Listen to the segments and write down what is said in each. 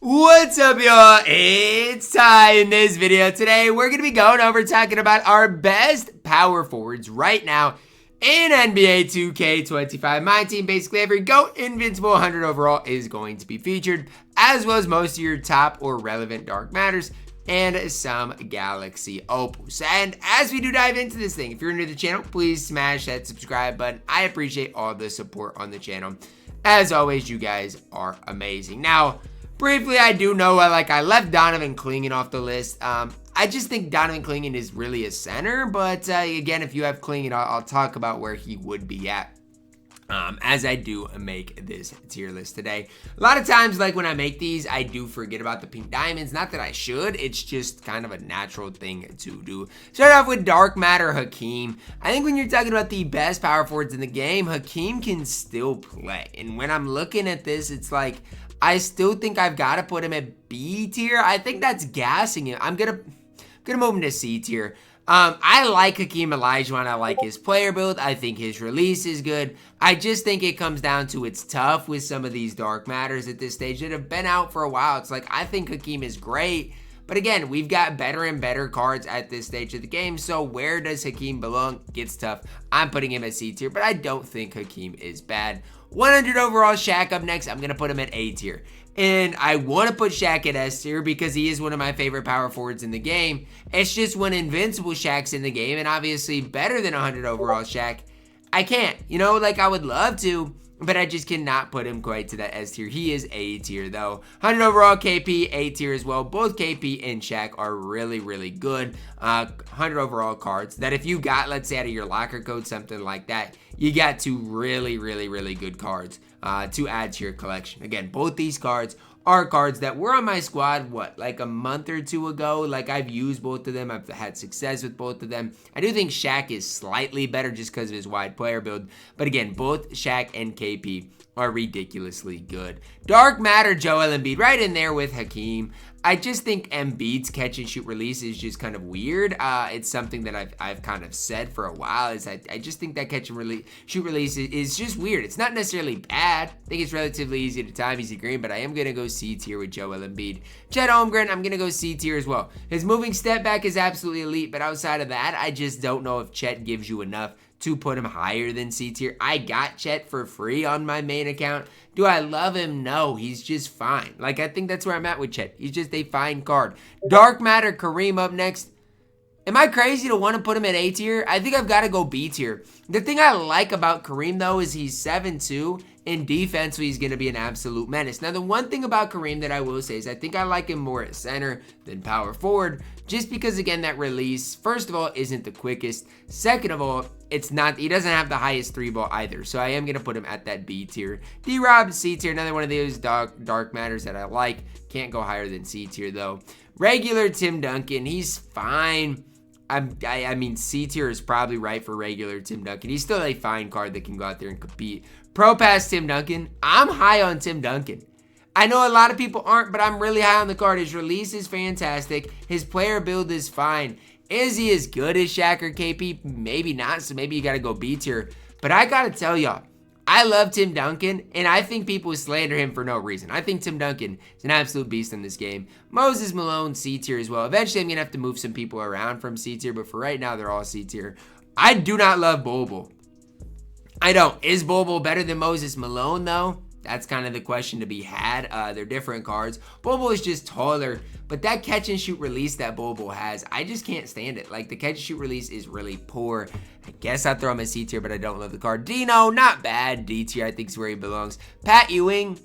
What's up, y'all? It's Ty. In this video today, we're going to be going over talking about our best power forwards right now in NBA 2K25 MyTEAM. Basically, every GOAT Invincible 100 overall is going to be featured, as well as most of your top or relevant dark matters and some Galaxy Opals. And as we do dive into this thing, if you're new to the channel, please smash that subscribe button. I appreciate all the support on the channel. As always, you guys are amazing. Now, briefly, I do know I left Donovan Clingan off the list. I just think Donovan Clingan is really a center, but again, if you have Clingan, I'll talk about where he would be at as I do make this tier list today. A lot of times, like when I make these, I do forget about the pink diamonds. Not that I should, it's just kind of a natural thing to do. Start off with Dark Matter Hakeem. I think when you're talking about the best power forwards in the game, Hakeem can still play. And when I'm looking at this, it's like, I still think I've got to put him at B tier. I think that's gassing him. I'm gonna move him to C tier. I like Hakeem Olajuwon. I like his player build. I think his release is good. I just think it comes down to it's tough with some of these dark matters at this stage that have been out for a while. It's like, I think Hakeem is great. But again, we've got better and better cards at this stage of the game. So where does Hakeem belong? Gets tough. I'm putting him at C tier, but I don't think Hakeem is bad. 100 overall Shaq up next. I'm going to put him at A tier. And I want to put Shaq at S tier because he is one of my favorite power forwards in the game. It's just when Invincible Shaq's in the game and obviously better than 100 overall Shaq, I can't. You know, like I would love to, but I just cannot put him quite to that S tier. He is A tier though. 100 overall KP, A tier as well. Both KP and Shaq are really, really good 100 overall cards that if you got, let's say out of your locker code, something like that, you got two really, really, really good cards to add to your collection. Again, both these cards are cards that were on my squad, like a month or two ago. Like I've used both of them. I've had success with both of them. I do think Shaq is slightly better just because of his wide player build. But again, both Shaq and KP are ridiculously good. Dark Matter Joel Embiid right in there with Hakeem. I just think Embiid's catch and shoot release is just kind of weird. It's something that I've kind of said for a while. Is I just think that catch and shoot release is just weird. It's not necessarily bad. I think it's relatively easy to time, easy green, but I am going to go C tier with Joel Embiid. Chet Holmgren, I'm going to go C tier as well. His moving step back is absolutely elite, but outside of that, I just don't know if Chet gives you enough to put him higher than C tier. I got Chet for free on my main account. Do I love him? No, he's just fine. Like, I think that's where I'm at with Chet. He's just a fine card. Dark Matter Kareem up next. Am I crazy to want to put him at A tier? I think I've got to go B tier. The thing I like about Kareem, though, is he's 7'2", and defensively he's going to be an absolute menace. Now, the one thing about Kareem that I will say is I think I like him more at center than power forward, just because, again, that release, first of all, isn't the quickest. Second of all, he doesn't have the highest three ball either, so I am going to put him at that B tier. D-Rob, C tier, another one of those dark matters that I like. Can't go higher than C tier, though. Regular Tim Duncan, he's fine. I mean, C tier is probably right for regular Tim Duncan. He's still a fine card that can go out there and compete. Pro Pass Tim Duncan, I'm high on Tim Duncan. I know a lot of people aren't, but I'm really high on the card. His release is fantastic. His player build is fine. Is he as good as Shaq or KP? Maybe not, so maybe you got to go B tier. But I got to tell y'all, I love Tim Duncan, and I think people slander him for no reason. I think Tim Duncan is an absolute beast in this game. Moses Malone, C tier as well. Eventually, I'm going to have to move some people around from C tier, but for right now, they're all C tier. I do not love Bobo. I don't. Is Bobo better than Moses Malone, though? That's kind of the question to be had. They're different cards. Bobo is just taller, but that catch and shoot release that Bobo has, I just can't stand it. Like, the catch and shoot release is really poor. I guess I'll throw him at C tier, but I don't love the card. Dino, not bad. D tier, I think is where he belongs. Pat Ewing,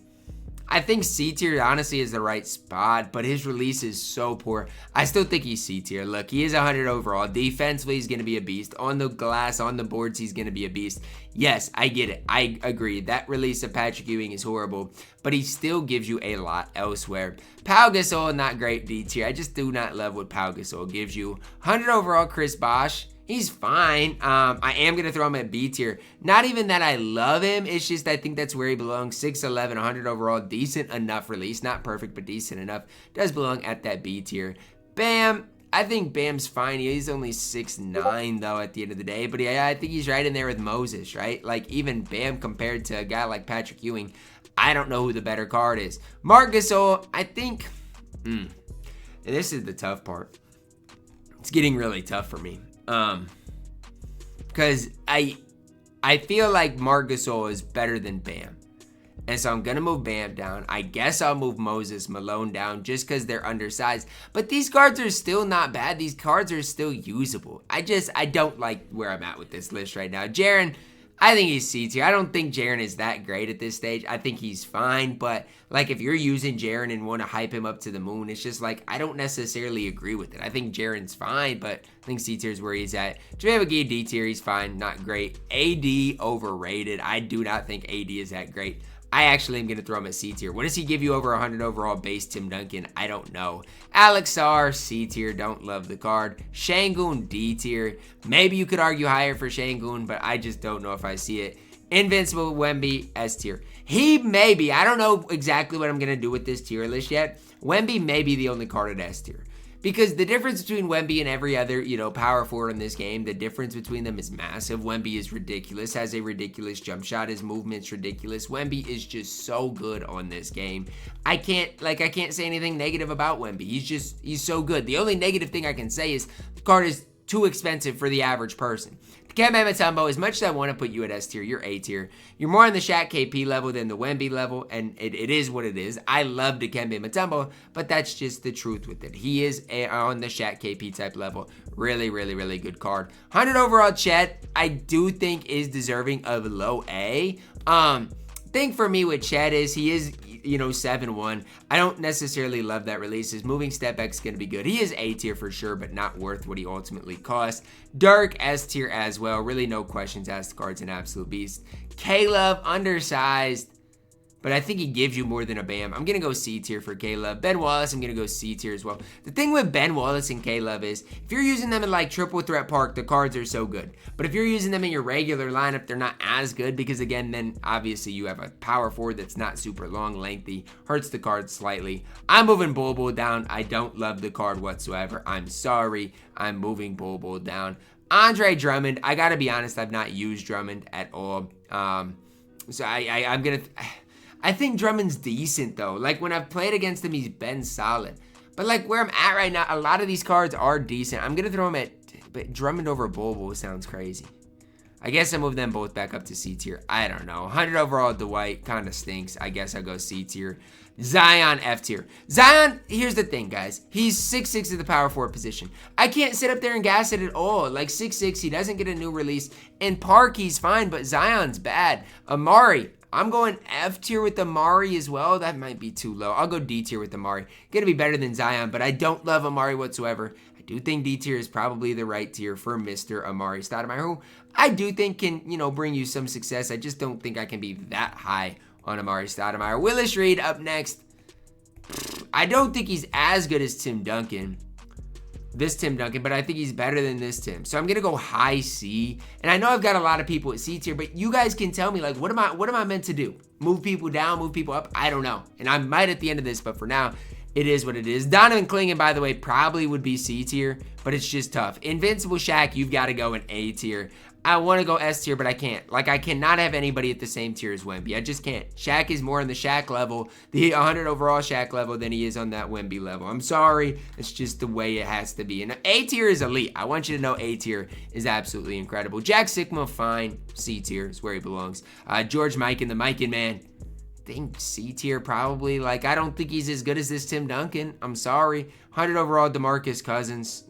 I think C tier honestly is the right spot, but his release is so poor. I still think he's C tier. Look, he is 100 overall. Defensively, he's going to be a beast. On the glass, on the boards, he's going to be a beast. Yes, I get it. I agree. That release of Patrick Ewing is horrible, but he still gives you a lot elsewhere. Pau Gasol, not great D tier. I just do not love what Pau Gasol gives you. 100 overall Chris Bosh. He's fine. I am going to throw him at B tier. Not even that I love him. It's just I think that's where he belongs. 6'11", 100 overall. Decent enough release. Not perfect, but decent enough. Does belong at that B tier. Bam. I think Bam's fine. He's only 6'9", though, at the end of the day. But yeah, I think he's right in there with Moses, right? Like, even Bam compared to a guy like Patrick Ewing, I don't know who the better card is. Marc Gasol, I think... and this is the tough part. It's getting really tough for me. Because I feel like Marc Gasol is better than Bam. And so I'm going to move Bam down. I guess I'll move Moses Malone down just because they're undersized. But these cards are still not bad. These cards are still usable. I don't like where I'm at with this list right now. Jaren, I think he's C tier. I don't think Jaren is that great at this stage. I think he's fine. But, like, if you're using Jaren and want to hype him up to the moon, it's just like, I don't necessarily agree with it. I think Jaren's fine, but I think C tier is where he's at. JaVale McGee, D tier, he's fine. Not great. AD, overrated. I do not think AD is that great. I actually am going to throw him at C tier. What does he give you over 100 overall base Tim Duncan? I don't know. Alex R, C tier. Don't love the card. Şengün, D tier. Maybe you could argue higher for Şengün, but I just don't know if I see it. Invincible Wemby, S tier. He may be. I don't know exactly what I'm going to do with this tier list yet. Wemby may be the only card at S tier. Because the difference between Wemby and every other, power forward in this game, the difference between them is massive. Wemby is ridiculous, has a ridiculous jump shot. His movement's ridiculous. Wemby is just so good on this game. I can't say anything negative about Wemby. He's so good. The only negative thing I can say is the card is too expensive for the average person. Dikembe Mutombo, as much as I want to put you at S tier, you're A tier. You're more on the Shaq KP level than the Wemby level, and it is what it is. I love Dikembe Mutombo, but that's just the truth with it. He is on the Shaq KP type level. Really, really, really good card. 100 overall Chet, I do think is deserving of low A. Thing for me with Chet is he is 7-1. I don't necessarily love that release. His moving step back is going to be good. He is A tier for sure, but not worth what he ultimately costs. Dirk, S tier as well. Really no questions asked. The card's an absolute beast. Caleb, undersized, but I think he gives you more than a Bam. I'm going to go C tier for Caleb. Ben Wallace, I'm going to go C tier as well. The thing with Ben Wallace and Caleb is if you're using them in like triple threat park, the cards are so good. But if you're using them in your regular lineup, they're not as good because, again, then obviously you have a power forward that's not super long, lengthy, hurts the card slightly. I'm moving Bol Bol down. I don't love the card whatsoever. I'm sorry. I'm moving Bol Bol down. Andre Drummond, I got to be honest, I've not used Drummond at all. So I'm going to... I think Drummond's decent, though. Like, when I've played against him, he's been solid. But, like, where I'm at right now, a lot of these cards are decent. I'm going to throw him at... But Drummond over Bol Bol sounds crazy. I guess I move them both back up to C tier. I don't know. 100 overall Dwight kind of stinks. I guess I'll go C tier. Zion, F tier. Zion, here's the thing, guys. He's 6'6" at the power forward position. I can't sit up there and gas it at all. Like, 6'6", he doesn't get a new release. In park, he's fine, but Zion's bad. Amari, I'm going F tier with Amari as well. That might be too low. I'll go D tier with Amari. Gonna be better than Zion, but I don't love Amari whatsoever. I do think D tier is probably the right tier for Mr. Amari Stoudemire, who I do think can, bring you some success. I just don't think I can be that high on Amari Stoudemire. Willis Reed up next. I don't think he's as good as Tim Duncan. This Tim Duncan, but I think he's better than this Tim. So I'm gonna go high C. And I know I've got a lot of people at C tier, but you guys can tell me, like, what am I meant to do? Move people down, move people up? I don't know. And I might at the end of this, but for now, it is what it is. Donovan Clingan, by the way, probably would be C tier, but it's just tough. Invincible Shaq, you've got to go in A tier. I want to go S tier, but I can't. Like, I cannot have anybody at the same tier as Wemby. I just can't. Shaq is more on the Shaq level, the 100 overall Shaq level, than he is on that Wemby level. I'm sorry. It's just the way it has to be. And A tier is elite. I want you to know A tier is absolutely incredible. Jack Sigma, fine. C tier is where he belongs. George Mikan, the Mikan man. I think C tier probably. Like, I don't think he's as good as this Tim Duncan. I'm sorry. 100 overall DeMarcus Cousins.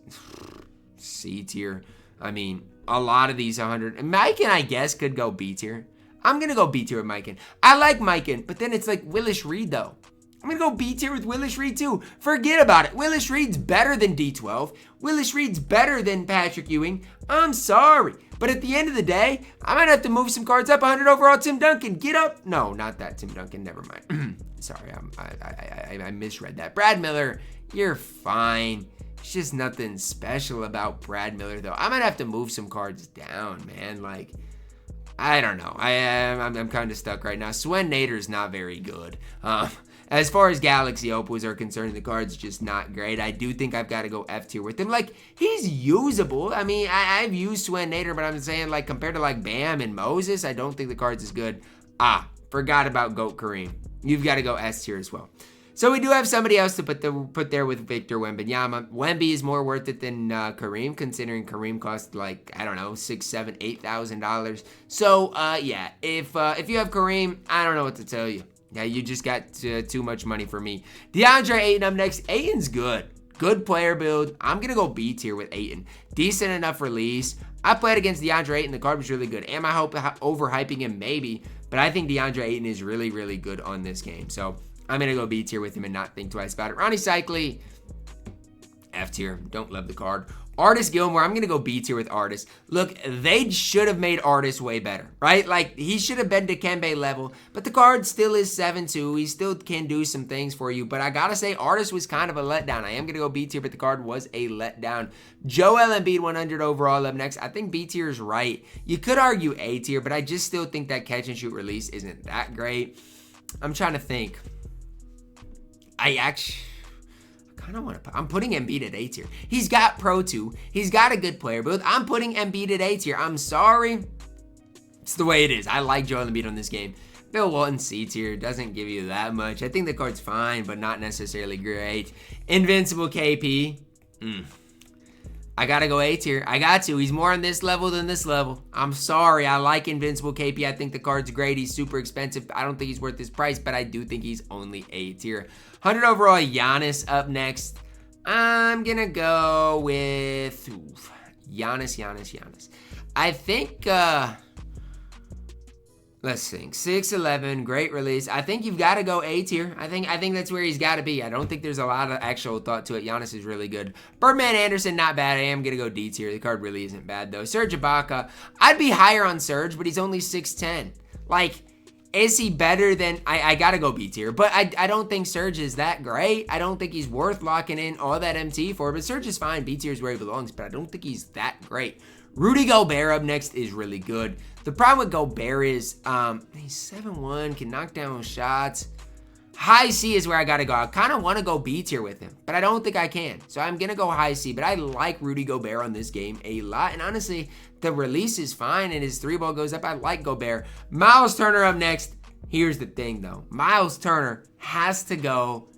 C tier. I mean, a lot of these 100. Mikan, I guess, could go B tier. I'm going to go B tier with Mikan. I like Mikan, but then it's like Willis Reed, though. I'm going to go B tier with Willis Reed, too. Forget about it. Willis Reed's better than D12. Willis Reed's better than Patrick Ewing. I'm sorry. But at the end of the day, I might have to move some cards up. 100 overall Tim Duncan. Get up. No, not that Tim Duncan. Never mind. Sorry, I misread that. Brad Miller, you're fine. It's just nothing special about Brad Miller, though. I might have to move some cards down, man. Like, I don't know. I'm kind of stuck right now. Swen Nader's not very good. As far as Galaxy Opals are concerned, the card's just not great. I do think I've got to go F tier with him. Like, he's usable. I mean, I've used Swinator, but I'm saying, like, compared to, like, Bam and Moses, I don't think the card's as good. Forgot about Goat Kareem. You've got to go S tier as well. So we do have somebody else to put there with Victor Wembanyama. Wemby is more worth it than Kareem, considering Kareem cost like, I don't know, $6,000, $7,000, $8,000. So yeah, if you have Kareem, I don't know what to tell you. Yeah, you just got too much money for me. DeAndre Ayton up next. Ayton's good. Good player build. I'm going to go B tier with Ayton. Decent enough release. I played against DeAndre Ayton. The card was really good. Am I overhyping him? Maybe. But I think DeAndre Ayton is really, really good on this game. So I'm going to go B tier with him and not think twice about it. Ronnie Cycli, F tier. Don't love the card. Artis Gilmore, I'm going to go B tier with Artis. Look, they should have made Artis way better, right? Like, he should have been Dikembe level, but the card still is 7-2. He still can do some things for you, but I got to say, Artis was kind of a letdown. I am going to go B tier, but the card was a letdown. Joel Embiid, 100 overall up next. I think B tier is right. You could argue A tier, but I just still think that catch and shoot release isn't that great. I'm trying to think. I'm putting Embiid at A tier. He's got Pro 2. He's got a good player build. I'm putting Embiid at A tier. I'm sorry. It's the way it is. I like Joel Embiid on this game. Bill Walton C tier doesn't give you that much. I think the card's fine, but not necessarily great. Invincible KP. I gotta go A tier. I got to. He's more on this level than this level. I'm sorry. I like Invincible KP. I think the card's great. He's super expensive. I don't think he's worth his price, but I do think he's only A tier. 100 overall Giannis up next. I'm gonna go with Giannis. I think, let's think. 6'11", great release. I think you've got to go A tier. I think that's where he's got to be. I don't think there's a lot of actual thought to it. Giannis is really good. Birdman Anderson, not bad. I am going to go D tier. The card really isn't bad, though. Serge Ibaka, I'd be higher on Serge, but he's only 6'10". Like, is he better than... I got to go B tier, but I don't think Serge is that great. I don't think he's worth locking in all that MT for, but Serge is fine. B tier is where he belongs, but I don't think he's that great. Rudy Gobert up next is really good. The problem with Gobert is he's 7'1", can knock down shots. High C is where I got to go. I kind of want to go B tier with him, but I don't think I can. So I'm going to go high C, but I like Rudy Gobert on this game a lot. And honestly, the release is fine and his three ball goes up. I like Gobert. Miles Turner up next. Here's the thing, though. Miles Turner has to go...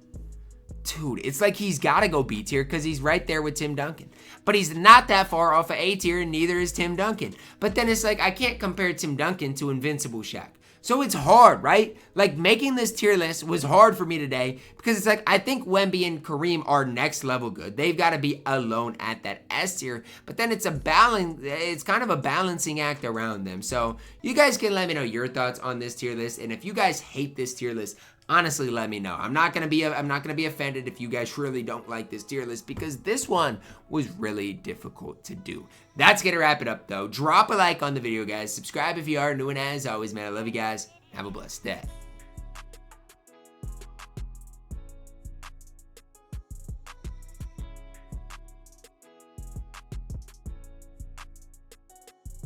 Dude, it's like he's got to go B tier because he's right there with Tim Duncan. But he's not that far off of A tier, and neither is Tim Duncan. But then it's like, I can't compare Tim Duncan to Invincible Shaq. So it's hard, right? Like, making this tier list was hard for me today because it's like, I think Wemby and Kareem are next level good. They've got to be alone at that S tier. But then it's kind of a balancing act around them. So you guys can let me know your thoughts on this tier list. And if you guys hate this tier list, honestly, let me know. I'm not gonna be offended if you guys really don't like this tier list because this one was really difficult to do. That's gonna wrap it up though. Drop a like on the video, guys. Subscribe if you are new, and as always, man, I love you guys. Have a blessed day.